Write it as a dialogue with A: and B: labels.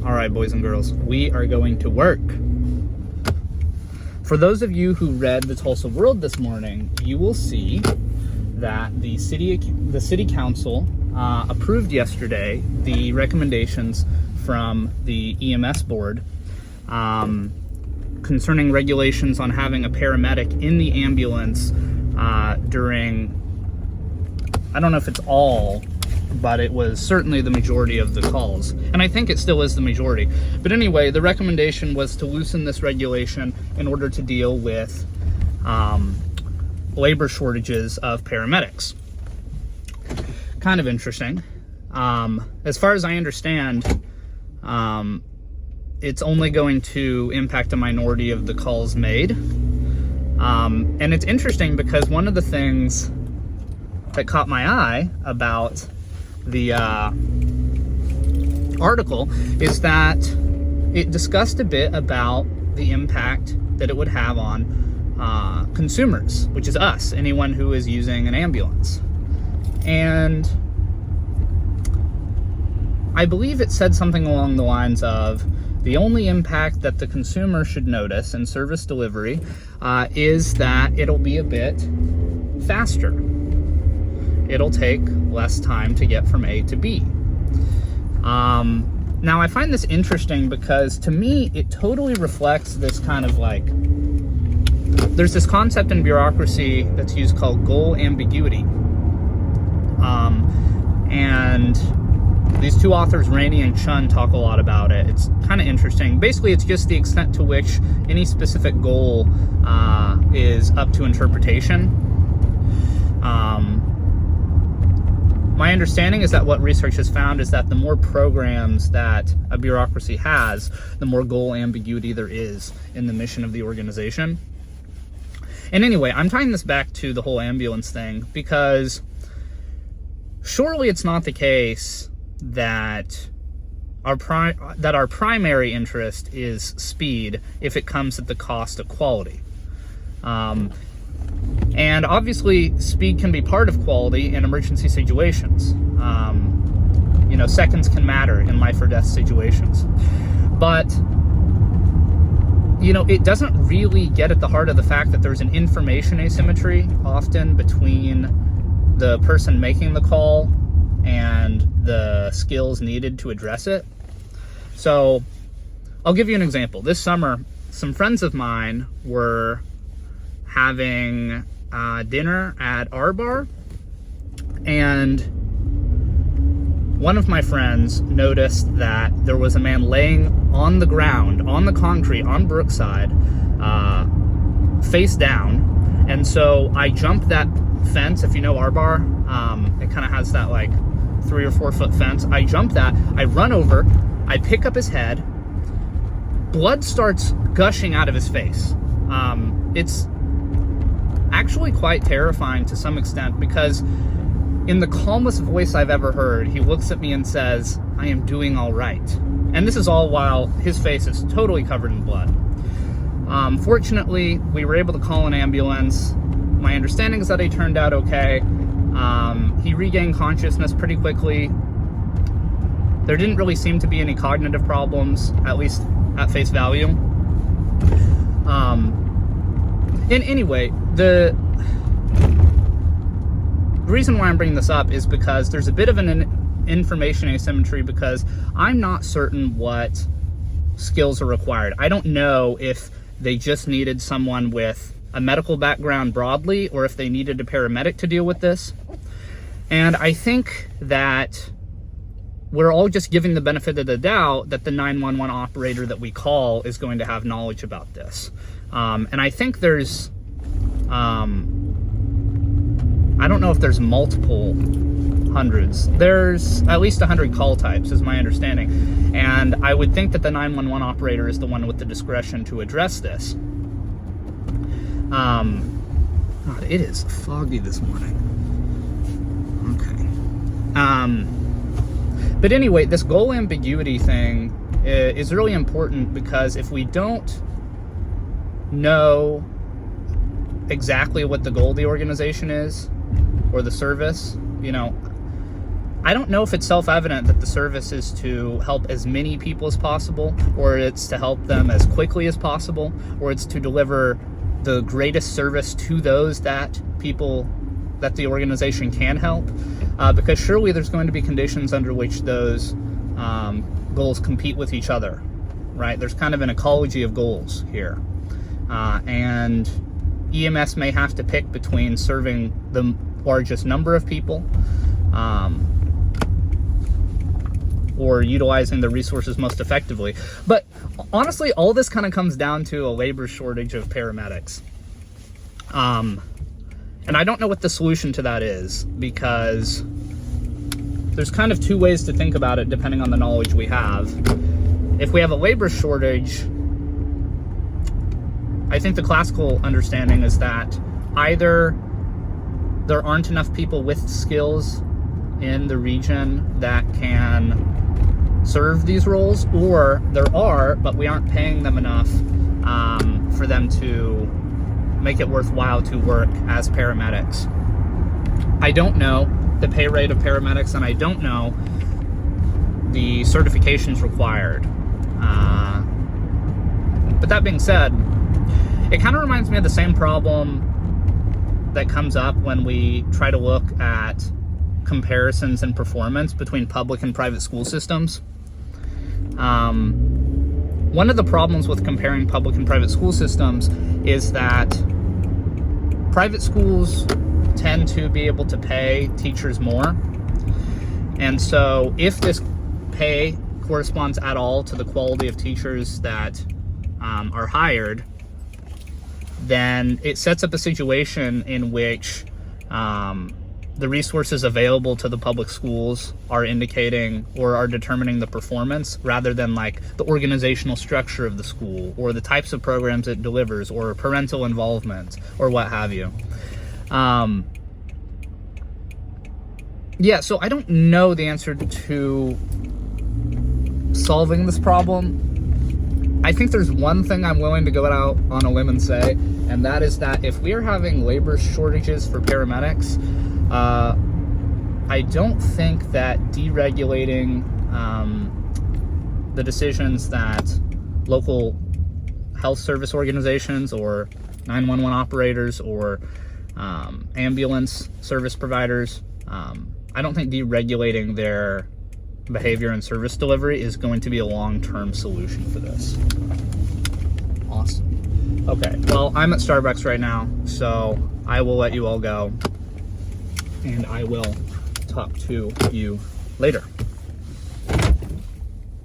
A: All right, boys and girls, we are going to work. For those of you who read the Tulsa World this morning, you will see that the city council approved yesterday the recommendations from the EMS board concerning regulations on having a paramedic in the ambulance during, I don't know if it's all, but it was certainly the majority of the calls. And I think it still is the majority. But anyway, the recommendation was to loosen this regulation in order to deal with labor shortages of paramedics. Kind of interesting. As far as I understand, it's only going to impact a minority of the calls made. And it's interesting because one of the things that caught my eye about the article is that it discussed a bit about the impact that it would have on consumers, which is us, anyone who is using an ambulance. And I believe it said something along the lines of the only impact that the consumer should notice in service delivery is that it'll be a bit faster. It'll take less time to get from A to B. Now, I find this interesting because to me, it totally reflects this kind of like, there's this concept in bureaucracy that's used called goal ambiguity. And these two authors, Rainey and Chun, talk a lot about it. It's kind of interesting. Basically, it's just the extent to which any specific goal is up to interpretation. My understanding is that what research has found is that the more programs that a bureaucracy has, the more goal ambiguity there is in the mission of the organization. And anyway, I'm tying this back to the whole ambulance thing because surely it's not the case that our primary interest is speed if it comes at the cost of quality. And obviously, speed can be part of quality in emergency situations. Seconds can matter in life or death situations. But, it doesn't really get at the heart of the fact that there's an information asymmetry often between the person making the call and the skills needed to address it. So, I'll give you an example. This summer, some friends of mine were having dinner at our bar, and one of my friends noticed that there was a man laying on the ground, on the concrete, on Brookside, face down. And so I jumped that fence. If you know our bar, it kind of has that like 3 or 4 foot fence. I jump that, I run over, I pick up his head, blood starts gushing out of his face. It's actually quite terrifying to some extent because in the calmest voice I've ever heard, he looks at me and says, "I am doing all right." And this is all while his face is totally covered in blood. Fortunately, we were able to call an ambulance. My understanding is that he turned out okay. He regained consciousness pretty quickly. There didn't really seem to be any cognitive problems, at least at face value. And anyway, the reason why I'm bringing this up is because there's a bit of an information asymmetry because I'm not certain what skills are required. I don't know if they just needed someone with a medical background broadly or if they needed a paramedic to deal with this. And I think that we're all just giving the benefit of the doubt that the 911 operator that we call is going to have knowledge about this. And I think there's, I don't know if there's multiple hundreds. There's at least 100 call types is my understanding. And I would think that the 911 operator is the one with the discretion to address this. God, it is foggy this morning. Okay. But anyway, this goal ambiguity thing is really important because if we don't know exactly what the goal of the organization is or the service, I don't know if it's self-evident that the service is to help as many people as possible, or it's to help them as quickly as possible, or it's to deliver the greatest service to those that the organization can help, because surely there's going to be conditions under which those goals compete with each other, right? There's kind of an ecology of goals here, and EMS may have to pick between serving the largest number of people or utilizing the resources most effectively. But honestly, all this kind of comes down to a labor shortage of paramedics. And I don't know what the solution to that is, because there's kind of two ways to think about it depending on the knowledge we have. If we have a labor shortage, I think the classical understanding is that either there aren't enough people with skills in the region that can serve these roles, or there are, but we aren't paying them enough for them to make it worthwhile to work as paramedics. I don't know the pay rate of paramedics, and I don't know the certifications required. But that being said, it kind of reminds me of the same problem that comes up when we try to look at comparisons in performance between public and private school systems. One of the problems with comparing public and private school systems is that private schools tend to be able to pay teachers more. And so if this pay corresponds at all to the quality of teachers that are hired, then it sets up a situation in which the resources available to the public schools are indicating or are determining the performance, rather than like the organizational structure of the school or the types of programs it delivers or parental involvement or what have you. Yeah, so I don't know the answer to solving this problem. I think there's one thing I'm willing to go out on a limb and say, and that is that if we are having labor shortages for paramedics, I don't think that deregulating the decisions that local health service organizations or 911 operators or ambulance service providers, I don't think deregulating their behavior and service delivery is going to be a long-term solution for this. Awesome. Okay, well, I'm at Starbucks right now, so I will let you all go, and I will talk to you later.